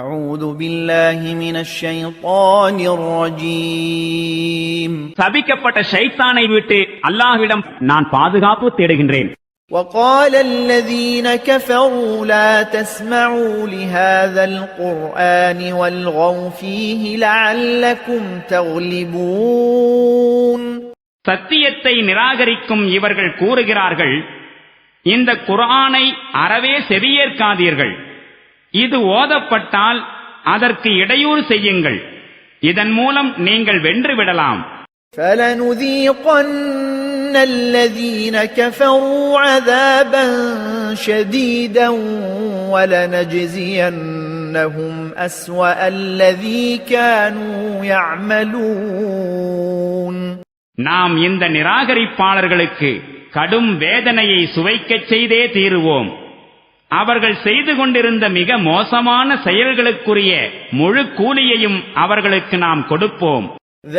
أعوذ بالله من الشيطان الرجيم சபிக்கப்பட்ட ஷைத்தானை விட்டு அல்லாஹ்விடம் நான் பாதுகாப்பு தேடுகின்றேன். وقال الذين كفروا لا تسمعوا لهذا القرآن والغوا فيه لعلكم تغلبون சத்தியத்தை நிராகரிக்கும் இவர்கள் கூறுகிறார்கள், இந்த குர்ஆனை அறவே செவியேற்காதீர்கள், இது ஓதப்பட்டால் அதற்கு இடையூறு செய்யுங்கள், இதன் மூலம் நீங்கள் வென்று விடலாம். فَلَنُذِيقَنَّ الَّذِينَ كَفَرُوا عَذَابًا شَدِيدًا وَلَنَجْزِيَنَّهُمْ أَسْوَأَ الَّذِي كَانُوا يَعْمَلُونَ நாம் இந்த நிராகரிப்பாளர்களுக்கு கடும் வேதனையை சுவைக்கச் செய்தே தீருவோம். அவர்கள் செய்து கொண்டிருந்த மிக மோசமான செயல்களுக்குரிய முழு கூலியையும் அவர்களுக்கு நாம் கொடுப்போம்.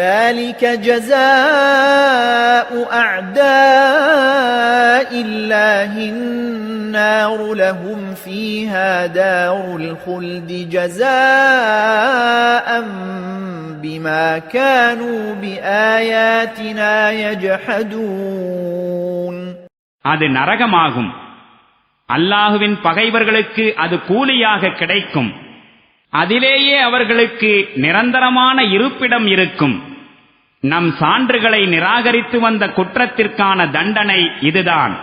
ذَلِكَ جَزَاءُ أَعْدَاءِ اللَّهِ النَّارُ لَهُمْ فِيهَا دَارُ الْخُلْدِ جَزَاءً بِمَا كَانُوا بِآيَاتِنَا يَجْحَدُونَ அது நரகமாகும். அல்லாஹுவின் பகைவர்களுக்கு அது கூலியாக கிடைக்கும். அதிலேயே அவர்களுக்கு நிரந்தரமான இருப்பிடம் இருக்கும். நம் சான்றுகளை நிராகரித்து வந்த குற்றத்திற்கான தண்டனை இதுதான்.